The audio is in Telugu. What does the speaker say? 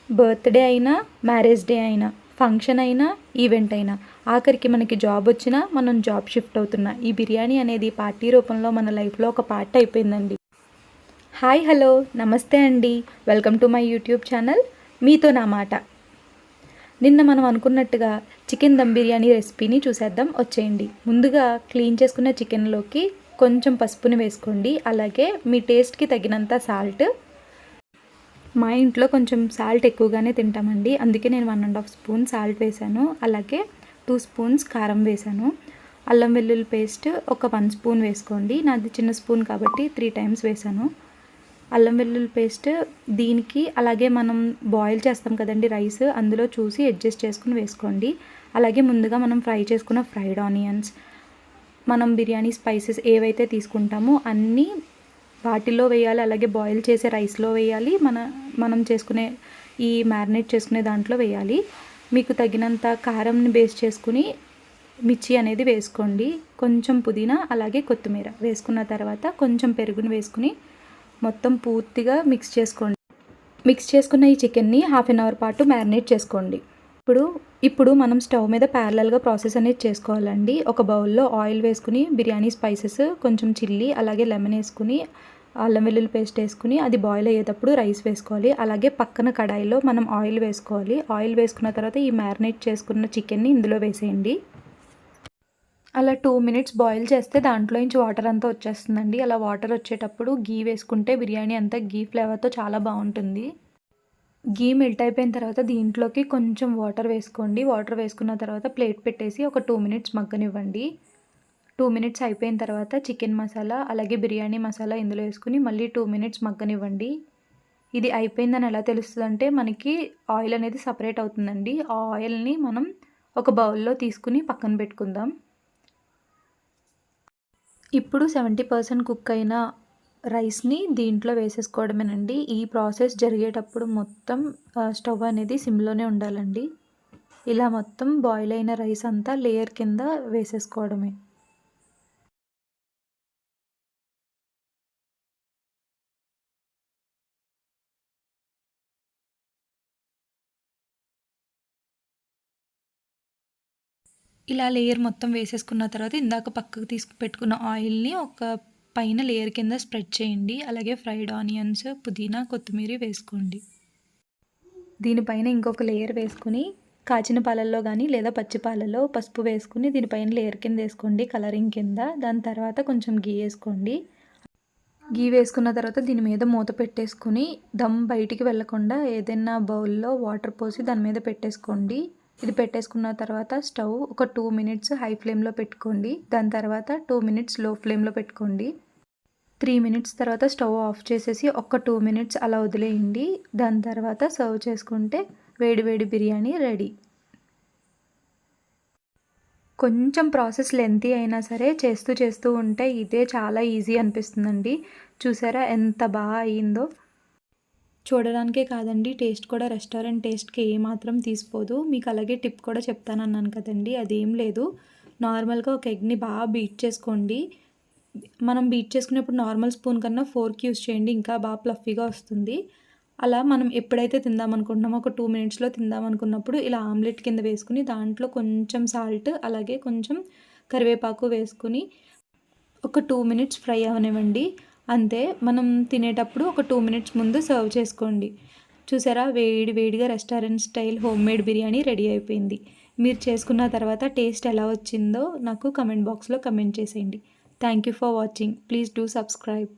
బర్త్డే అయినా, మ్యారేజ్ డే అయినా, ఫంక్షన్ అయినా, ఈవెంట్ అయినా, ఆఖరికి మనకి జాబ్ వచ్చినా మనం జాబ్ షిఫ్ట్ అవుతున్నా ఈ బిర్యానీ అనేది పార్టీ రూపంలో మన లైఫ్లో ఒక పార్ట్ అయిపోయిందండి. హాయ్ హలో నమస్తే అండి, welcome to my YouTube channel మీతో నా మాట. నిన్న మనం అనుకున్నట్టుగా చికెన్ దమ్ బిర్యానీ రెసిపీని చూసేద్దాం, వచ్చేయండి. ముందుగా క్లీన్ చేసుకున్న చికెన్లోకి కొంచెం పసుపుని వేసుకోండి, అలాగే మీ టేస్ట్కి తగినంత సాల్ట్. మా ఇంట్లో కొంచెం సాల్ట్ ఎక్కువగానే తింటామండి, అందుకే నేను 1.5 స్పూన్ సాల్ట్ వేసాను. అలాగే 2 స్పూన్స్ కారం వేసాను. అల్లం వెల్లుల్లి పేస్ట్ ఒక 1 స్పూన్ వేసుకోండి, నాది చిన్న స్పూన్ కాబట్టి 3 టైమ్స్ వేసాను. అల్లం వెల్లుల్లి పేస్ట్ దీనికి, అలాగే మనం బాయిల్ చేస్తాం కదండి రైస్, అందులో చూసి అడ్జస్ట్ చేసుకుని వేసుకోండి. అలాగే ముందుగా మనం ఫ్రై చేసుకున్న ఫ్రైడ్ ఆనియన్స్, మనం బిర్యానీ స్పైసెస్ ఏవైతే తీసుకుంటామో అన్నీ వాటిల్లో వేయాలి, అలాగే బాయిల్ చేసే రైస్లో వేయాలి, మనం చేసుకునే ఈ మ్యారినేట్ చేసుకునే దాంట్లో వేయాలి. మీకు తగినంత కారంని బేస్ చేసుకుని మిర్చి అనేది వేసుకోండి. కొంచెం పుదీనా అలాగే కొత్తిమీర వేసుకున్న తర్వాత కొంచెం పెరుగుని వేసుకుని మొత్తం పూర్తిగా మిక్స్ చేసుకోండి. మిక్స్ చేసుకున్న ఈ చికెన్ని 1/2 అవర్ పాటు మ్యారినేట్ చేసుకోండి. ఇప్పుడు మనం స్టవ్ మీద ప్యారలల్గా ప్రాసెస్ అనేది చేసుకోవాలండి. ఒక బౌల్లో ఆయిల్ వేసుకుని బిర్యానీ స్పైసెస్, కొంచెం చిల్లీ, అలాగే లెమన్ వేసుకుని అల్లం వెల్లుల్లి పేస్ట్ వేసుకుని అది బాయిల్ అయ్యేటప్పుడు రైస్ వేసుకోవాలి. అలాగే పక్కన కడాయిలో మనం ఆయిల్ వేసుకోవాలి. ఆయిల్ వేసుకున్న తర్వాత ఈ మ్యారినేట్ చేసుకున్న చికెన్ని ఇందులో వేసేయండి. అలా 2 మినిట్స్ బాయిల్ చేస్తే దాంట్లో నుంచి వాటర్ అంతా వచ్చేస్తుందండి. అలా వాటర్ వచ్చేటప్పుడు గీ వేసుకుంటే బిర్యానీ అంతా గీ ఫ్లేవర్తో చాలా బాగుంటుంది. గీ మెల్ట్ అయిపోయిన తర్వాత దీంట్లోకి కొంచెం వాటర్ వేసుకోండి. వాటర్ వేసుకున్న తర్వాత ప్లేట్ పెట్టేసి ఒక 2 మినిట్స్ మగ్గనివ్వండి. 2 మినిట్స్ అయిపోయిన తర్వాత చికెన్ మసాలా అలాగే బిర్యానీ మసాలా ఇందులో వేసుకుని మళ్ళీ 2 మినిట్స్ మగ్గనివ్వండి. ఇది అయిపోయిందని ఎలా తెలుస్తుందంటే మనకి ఆయిల్ అనేది సపరేట్ అవుతుందండి. ఆ ఆయిల్ని మనం ఒక బౌల్లో తీసుకుని పక్కన పెట్టుకుందాం. ఇప్పుడు 70% కుక్ అయిన రైస్ని దీంట్లో వేసేసుకోవడమేనండి. ఈ ప్రాసెస్ జరిగేటప్పుడు మొత్తం స్టవ్ అనేది సిమ్లోనే ఉండాలండి. ఇలా మొత్తం బాయిల్ అయిన రైస్ అంతా లేయర్ కింద వేసేసుకోవడమే. ఇలా లేయర్ మొత్తం వేసేసుకున్న తర్వాత ఇందాక పక్కకు పెట్టుకున్న ఆయిల్ని ఒక పైన లేయర్ కింద స్ప్రెడ్ చేయండి. అలాగే ఫ్రైడ్ ఆనియన్స్, పుదీనా, కొత్తిమీర వేసుకోండి. దీనిపైన ఇంకొక లేయర్ వేసుకుని కాచిన పాలల్లో కానీ లేదా పచ్చి పాలలో పసుపు వేసుకుని దీనిపైన లేయర్ కింద వేసుకోండి, కలరింగ్ కింద. దాని తర్వాత కొంచెం గీ వేసుకోండి. గీ వేసుకున్న తర్వాత దీని మీద మూత పెట్టేసుకుని దమ్ బయటికి వెళ్ళకుండా ఏదైనా బౌల్లో వాటర్ పోసి దాని మీద పెట్టేసుకోండి. ఇది పెట్టేసుకున్న తర్వాత స్టవ్ ఒక 2 మినిట్స్ హై ఫ్లేమ్లో పెట్టుకోండి. దాని తర్వాత 2 మినిట్స్ లో ఫ్లేమ్లో పెట్టుకోండి. 3 మినిట్స్ తర్వాత స్టవ్ ఆఫ్ చేసేసి ఒక 2 మినిట్స్ అలా వదిలేయండి. దాని తర్వాత సర్వ్ చేసుకుంటే వేడి వేడి బిర్యానీ రెడీ. కొంచెం ప్రాసెస్ లెంతీ అయినా సరే చేస్తూ ఉంటే ఇదే చాలా ఈజీ అనిపిస్తుందండి. చూసారా ఎంత బాగా అయ్యిందో. చూడడానికే కాదండి, టేస్ట్ కూడా రెస్టారెంట్ టేస్ట్కి ఏమాత్రం తీసిపోదు. మీకు అలాగే టిప్ కూడా చెప్తానన్నాను కదండి, అదేం లేదు. నార్మల్గా ఒక ఎగ్ని బాగా బీట్ చేసుకోండి. మనం బీట్ చేసుకునేప్పుడు నార్మల్ స్పూన్ కన్నా ఫోర్క్ యూస్ చేయండి, ఇంకా బాగా ప్లఫీగా వస్తుంది. అలా మనం ఎప్పుడైతే తిందామనుకుంటున్నామో ఒక 2 మినిట్స్లో తిందామనుకున్నప్పుడు ఇలా ఆమ్లెట్ కింద వేసుకుని దాంట్లో కొంచెం సాల్ట్ అలాగే కొంచెం కరివేపాకు వేసుకుని ఒక 2 మినిట్స్ ఫ్రై అవనివ్వండి. అంతే, మనం తినేటప్పుడు ఒక 2 మినిట్స్ ముందు సర్వ్ చేసుకోండి. చూసారా, వేడిగా restaurant style homemade biryani ready అయిపోయింది. మీరు చేసుకున్న తర్వాత టేస్ట్ ఎలా వచ్చిందో నాకు కమెంట్ బాక్స్లో కమెంట్ చేసేయండి. Thank you for watching. Please do subscribe.